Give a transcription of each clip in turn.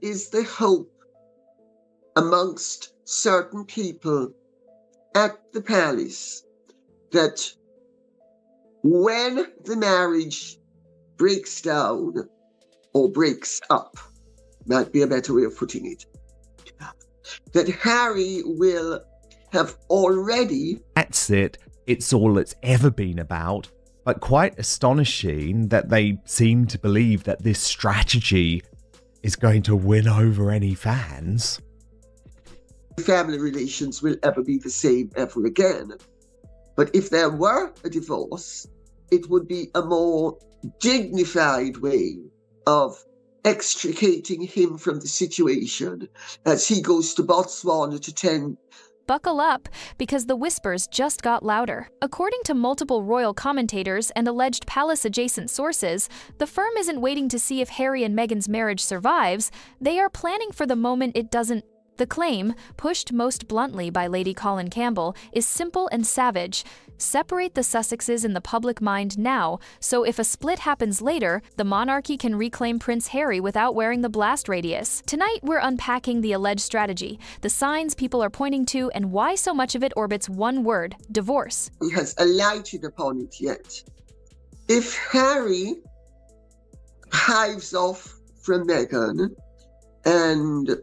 is the hope amongst certain people at the palace that when the marriage breaks down or breaks up, might be a better way of putting it, that Harry will have already... That's it. It's all it's ever been about. But quite astonishing that they seem to believe that this strategy is going to win over any fans. Family relations will ever be the same ever again. But if there were a divorce, it would be a more dignified way of extricating him from the situation as he goes to Botswana to tend. Buckle up, because the whispers just got louder. According to multiple royal commentators and alleged palace-adjacent sources, the firm isn't waiting to see if Harry and Meghan's marriage survives. They are planning for the moment it doesn't. The claim, pushed most bluntly by Lady Colin Campbell, is simple and savage. Separate the Sussexes in the public mind now, so if a split happens later, the monarchy can reclaim Prince Harry without wearing the blast radius. Tonight, we're unpacking the alleged strategy, the signs people are pointing to, and why so much of it orbits one word: divorce. He has alighted upon it yet. If Harry hives off from Meghan and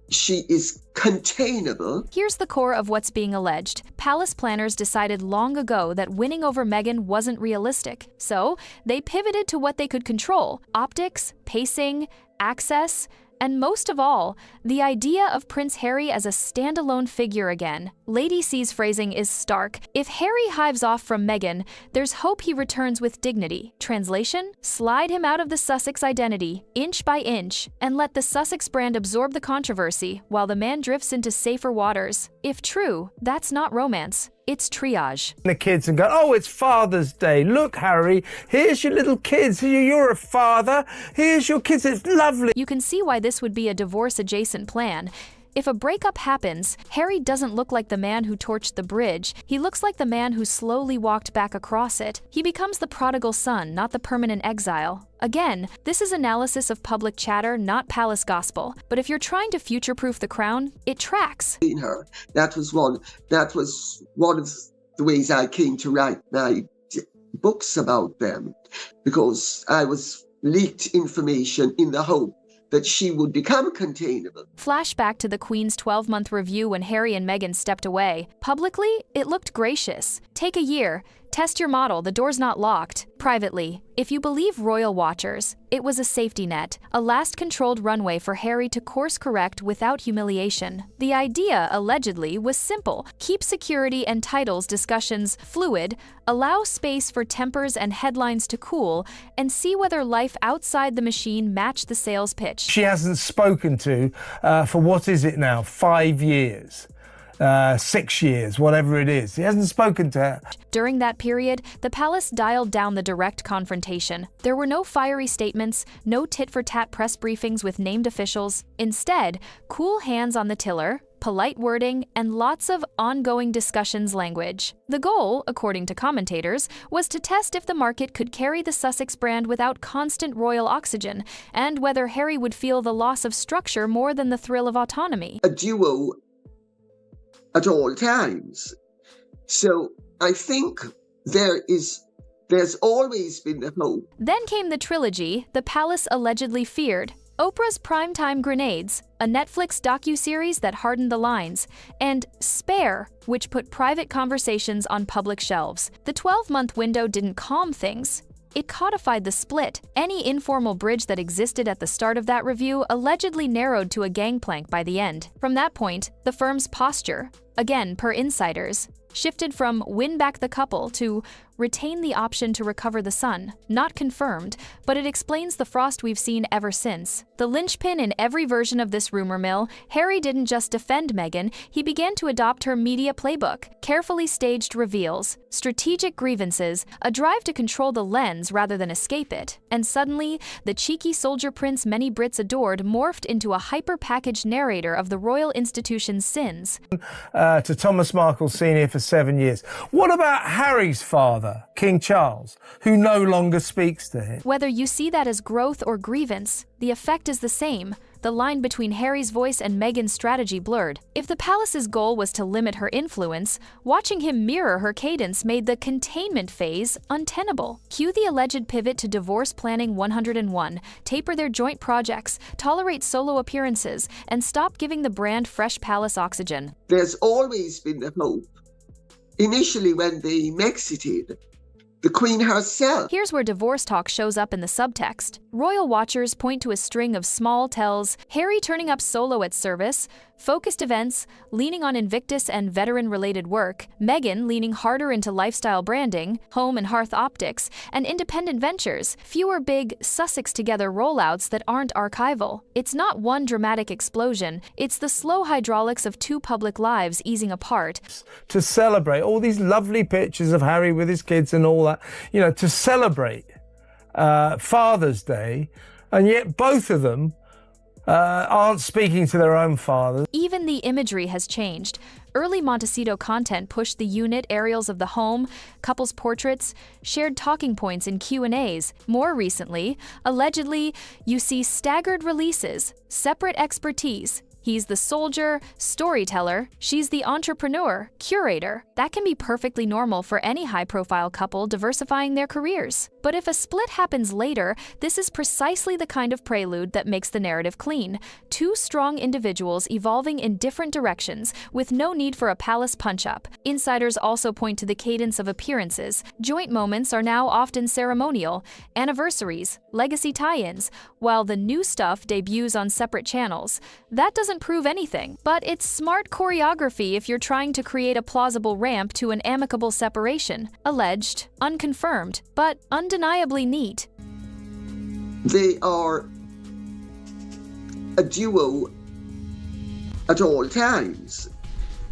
she is containable. Here's the core of what's being alleged. Palace planners decided long ago that winning over Meghan wasn't realistic, so they pivoted to what they could control: optics, pacing, access, and most of all, the idea of Prince Harry as a standalone figure again. Lady C's phrasing is stark. If Harry hives off from Meghan, there's hope he returns with dignity. Translation? Slide him out of the Sussex identity, inch by inch, and let the Sussex brand absorb the controversy while the man drifts into safer waters. If true, that's not romance. It's triage. The kids and go, oh, it's Father's Day. Look, Harry, here's your little kids. You're a father. Here's your kids. It's lovely. You can see why this would be a divorce-adjacent plan. If a breakup happens, Harry doesn't look like the man who torched the bridge. He looks like the man who slowly walked back across it. He becomes the prodigal son, not the permanent exile. Again, this is analysis of public chatter, not palace gospel. But if you're trying to future-proof the crown, it tracks. In her, that was one of the ways I came to write my books about them, because I was leaked information in the hope that she would become containable. Flashback to the Queen's 12-month review when Harry and Meghan stepped away. Publicly, it looked gracious. Take a year. Test your model, the door's not locked. Privately, if you believe royal watchers, it was a safety net, a last controlled runway for Harry to course correct without humiliation. The idea, allegedly, was simple: keep security and titles discussions fluid, allow space for tempers and headlines to cool, and see whether life outside the machine matched the sales pitch. She hasn't spoken to for what is it now, 5 years? 6 years, whatever it is. He hasn't spoken to her. During that period, the palace dialed down the direct confrontation. There were no fiery statements, no tit-for-tat press briefings with named officials. Instead, cool hands on the tiller, polite wording, and lots of ongoing discussions language. The goal, according to commentators, was to test if the market could carry the Sussex brand without constant royal oxygen, and whether Harry would feel the loss of structure more than the thrill of autonomy. A duo at all times. So I think there's always been the hope. Then came the trilogy the palace allegedly feared: Oprah's Primetime Grenades, a Netflix docuseries that hardened the lines, and Spare, which put private conversations on public shelves. The 12-month window didn't calm things. It codified the split. Any informal bridge that existed at the start of that review allegedly narrowed to a gangplank by the end. From that point, the firm's posture, again per insiders, shifted from win back the couple to retain the option to recover the son. Not confirmed, but it explains the frost we've seen ever since. The linchpin in every version of this rumor mill, Harry didn't just defend Meghan, he began to adopt her media playbook: carefully staged reveals, strategic grievances, a drive to control the lens rather than escape it. And suddenly, the cheeky soldier prince many Brits adored morphed into a hyper-packaged narrator of the royal institution's sins. To Thomas Markle Sr. for 7 years. What about Harry's father, King Charles, who no longer speaks to him? Whether you see that as growth or grievance, the effect is the same. the line between Harry's voice and Meghan's strategy blurred. If the palace's goal was to limit her influence, watching him mirror her cadence made the containment phase untenable. Cue the alleged pivot to divorce planning 101, taper their joint projects, tolerate solo appearances, and stop giving the brand fresh palace oxygen. There's always been the hope. Initially, when they exited, the Queen herself. Here's where divorce talk shows up in the subtext. Royal watchers point to a string of small tells: Harry turning up solo at service, focused events, leaning on Invictus and veteran-related work, Meghan leaning harder into lifestyle branding, home and hearth optics, and independent ventures, fewer big Sussex together rollouts that aren't archival. It's not one dramatic explosion, it's the slow hydraulics of two public lives easing apart. To celebrate all these lovely pictures of Harry with his kids and all that, to celebrate Father's Day, and yet both of them aren't speaking to their own fathers. Even the imagery has changed. Early Montecito content pushed the unit aerials of the home, couples' portraits, shared talking points in Q&As. More recently, allegedly, you see staggered releases, separate expertise. He's the soldier, storyteller, she's the entrepreneur, curator. That can be perfectly normal for any high-profile couple diversifying their careers. But if a split happens later, this is precisely the kind of prelude that makes the narrative clean. Two strong individuals evolving in different directions, with no need for a palace punch-up. Insiders also point to the cadence of appearances. Joint moments are now often ceremonial, anniversaries, legacy tie-ins, while the new stuff debuts on separate channels. That doesn't prove anything, but it's smart choreography if you're trying to create a plausible ramp to an amicable separation. Alleged, unconfirmed, but undeniably neat. They are a duo at all times.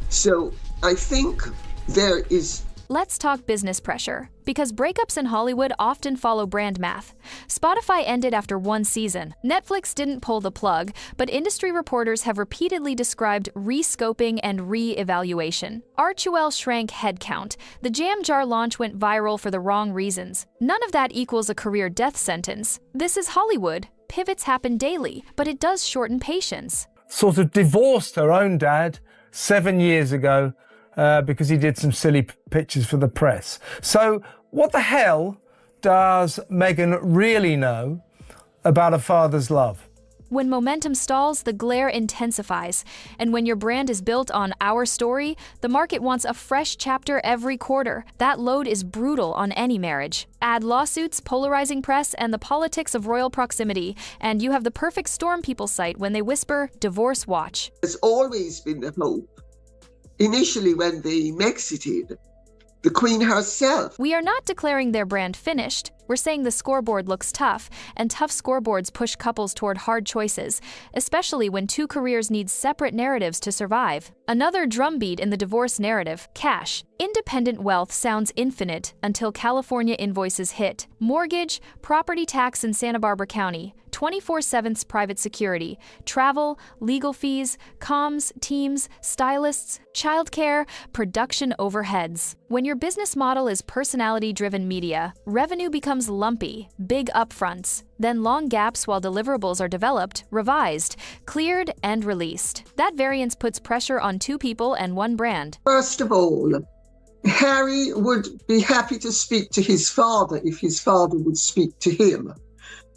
So I think there is... Let's talk business pressure, because breakups in Hollywood often follow brand math. Spotify ended after one season. Netflix didn't pull the plug, but industry reporters have repeatedly described re-scoping and re-evaluation. Archewell shrank headcount. The Jam Jar launch went viral for the wrong reasons. None of that equals a career death sentence. This is Hollywood. Pivots happen daily, but it does shorten patience. Sort of divorced her own dad 7 years ago, because he did some silly pictures for the press. So what the hell does Meghan really know about her father's love? When momentum stalls, the glare intensifies. And when your brand is built on our story, the market wants a fresh chapter every quarter. That load is brutal on any marriage. Add lawsuits, polarizing press, and the politics of royal proximity, and you have the perfect storm people cite when they whisper, "Divorce watch." There's always been the hope. Initially, when they exited, the Queen herself. We are not declaring their brand finished. We're saying the scoreboard looks tough, and tough scoreboards push couples toward hard choices, especially when two careers need separate narratives to survive. Another drumbeat in the divorce narrative: cash. Independent wealth sounds infinite until California invoices hit. Mortgage, property tax in Santa Barbara County, 24/7 private security, travel, legal fees, comms, teams, stylists, childcare, production overheads. When your business model is personality-driven media, revenue becomes lumpy, big upfronts, then long gaps while deliverables are developed, revised, cleared, and released. That variance puts pressure on two people and one brand. First of all, Harry would be happy to speak to his father if his father would speak to him.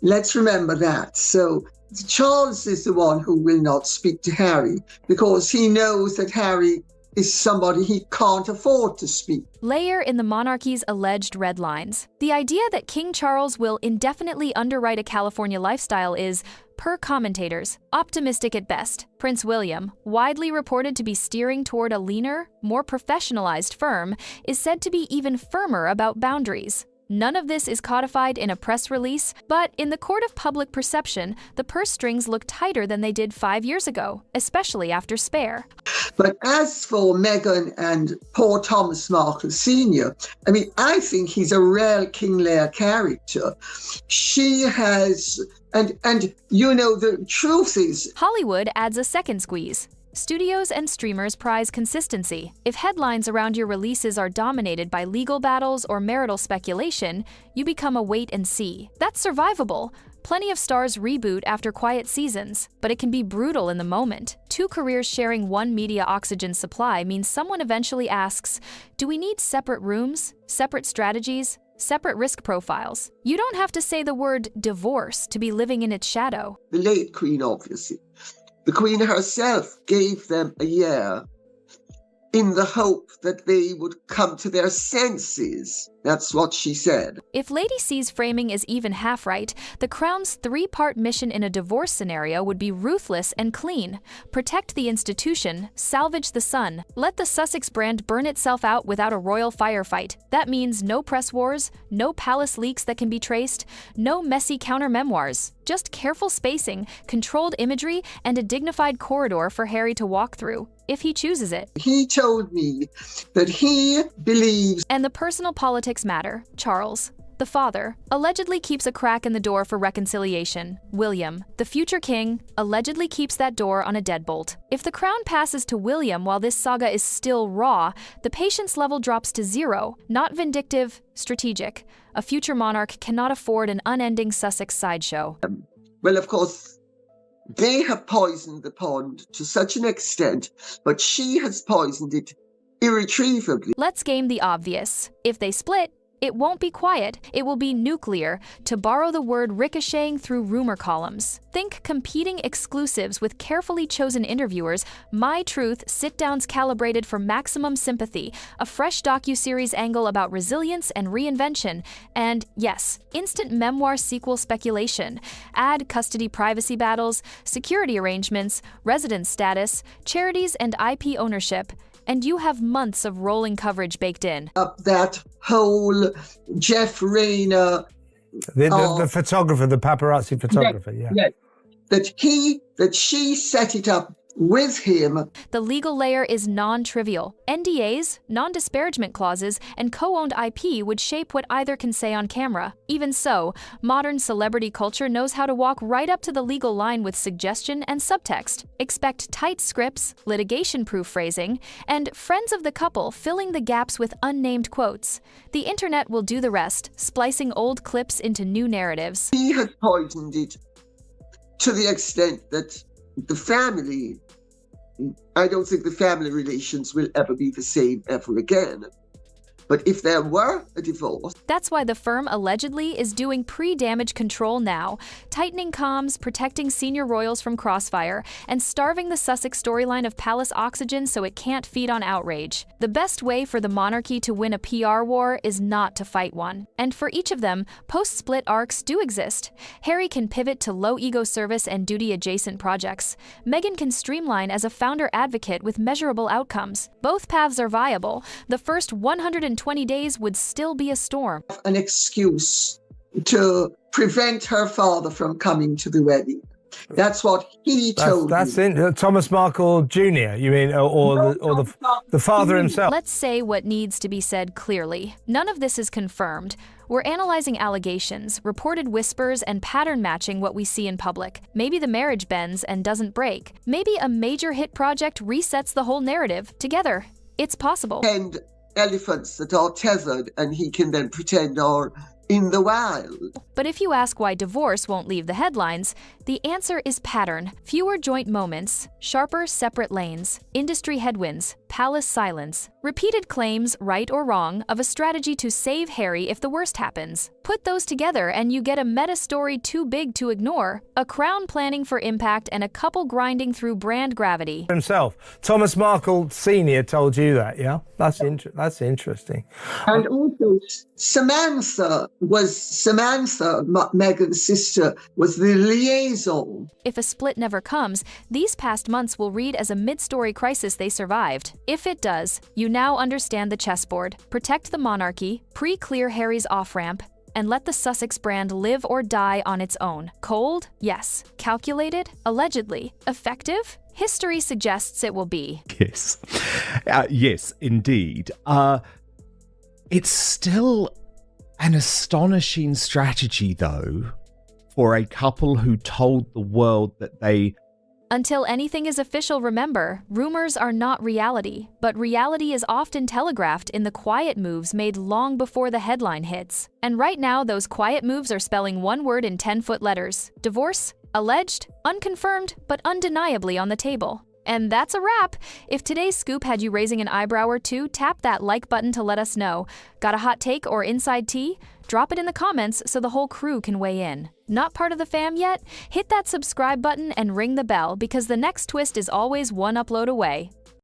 Let's remember that. So Charles is the one who will not speak to Harry because he knows that Harry is somebody he can't afford to speak. Layer in the monarchy's alleged red lines. The idea that King Charles will indefinitely underwrite a California lifestyle is, per commentators, optimistic at best. Prince William, widely reported to be steering toward a leaner, more professionalized firm, is said to be even firmer about boundaries. None of this is codified in a press release, but in the court of public perception, the purse strings look tighter than they did 5 years ago, especially after Spare. But as for Meghan and poor Thomas Markle Sr., I think he's a real King Lear character. She has, and the truth is... Hollywood adds a second squeeze. Studios and streamers prize consistency. If headlines around your releases are dominated by legal battles or marital speculation, you become a wait and see. That's survivable. Plenty of stars reboot after quiet seasons, but it can be brutal in the moment. Two careers sharing one media oxygen supply means someone eventually asks, do we need separate rooms, separate strategies, separate risk profiles? You don't have to say the word divorce to be living in its shadow. The late Queen, obviously. The Queen herself gave them a year in the hope that they would come to their senses. That's what she said. If Lady C's framing is even half right, the Crown's three-part mission in a divorce scenario would be ruthless and clean. Protect the institution, salvage the sun, let the Sussex brand burn itself out without a royal firefight. That means no press wars, no palace leaks that can be traced, no messy counter-memoirs. Just careful spacing, controlled imagery, and a dignified corridor for Harry to walk through, if he chooses it. He told me that he believes... And the personal politics matter. Charles, the father, allegedly keeps a crack in the door for reconciliation. William, the future king, allegedly keeps that door on a deadbolt. If the crown passes to William while this saga is still raw, the patience level drops to 0. Not vindictive, strategic. A future monarch cannot afford an unending Sussex sideshow. Well, of course, they have poisoned the pond to such an extent, but she has poisoned it irretrievably. Let's game the obvious. If they split, it won't be quiet, it will be nuclear, to borrow the word ricocheting through rumor columns. Think competing exclusives with carefully chosen interviewers, My Truth sit-downs calibrated for maximum sympathy, a fresh docuseries angle about resilience and reinvention, and yes, instant memoir sequel speculation. Add custody privacy battles, security arrangements, residence status, charities and IP ownership, and you have months of rolling coverage baked in. That whole Jeff Rayner... The photographer, the paparazzi photographer, yeah. That she set it up with him. The legal layer is non-trivial. NDAs, non-disparagement clauses, and co-owned IP would shape what either can say on camera. Even so, modern celebrity culture knows how to walk right up to the legal line with suggestion and subtext. Expect tight scripts, litigation-proof phrasing, and friends of the couple filling the gaps with unnamed quotes. The internet will do the rest, splicing old clips into new narratives. He has poisoned it to the extent that the family, I don't think the family relations will ever be the same ever again. But if there were a divorce... That's why the firm allegedly is doing pre-damage control now, tightening comms, protecting senior royals from crossfire, and starving the Sussex storyline of palace oxygen so it can't feed on outrage. The best way for the monarchy to win a PR war is not to fight one. And for each of them, post-split arcs do exist. Harry can pivot to low-ego service and duty-adjacent projects. Meghan can streamline as a founder advocate with measurable outcomes. Both paths are viable. The first 120 days would still be a storm. An excuse to prevent her father from coming to the wedding. That's what he told me. Thomas Markle Jr., you mean, or the father himself? Let's say what needs to be said clearly. None of this is confirmed. We're analyzing allegations, reported whispers, and pattern matching what we see in public. Maybe the marriage bends and doesn't break. Maybe a major hit project resets the whole narrative together. It's possible. And elephants that are tethered and he can then pretend are in the wild. But if you ask why divorce won't leave the headlines, the answer is pattern. Fewer joint moments, sharper separate lanes, industry headwinds, palace silence, repeated claims, right or wrong, of a strategy to save Harry if the worst happens. Put those together and you get a meta story too big to ignore, a crown planning for impact and a couple grinding through brand gravity. Himself. Thomas Markle Sr. told you that, yeah? That's interesting. And also Samantha, Meghan's sister, was the liaison. If a split never comes, these past months will read as a mid-story crisis they survived. If it does, you now understand the chessboard. Protect the monarchy, pre-clear Harry's off-ramp, and let the Sussex brand live or die on its own. Cold? Yes. Calculated? Allegedly. Effective? History suggests it will be. Yes. Yes, indeed. It's still an astonishing strategy, though, for a couple who told the world that they Until anything is official, remember, rumors are not reality, but reality is often telegraphed in the quiet moves made long before the headline hits. And right now, those quiet moves are spelling one word in 10-foot letters: divorce, alleged, unconfirmed, but undeniably on the table. And that's a wrap. If today's scoop had you raising an eyebrow or two, tap that like button to let us know. Got a hot take or inside tea? Drop it in the comments so the whole crew can weigh in. Not part of the fam yet? Hit that subscribe button and ring the bell, because the next twist is always one upload away.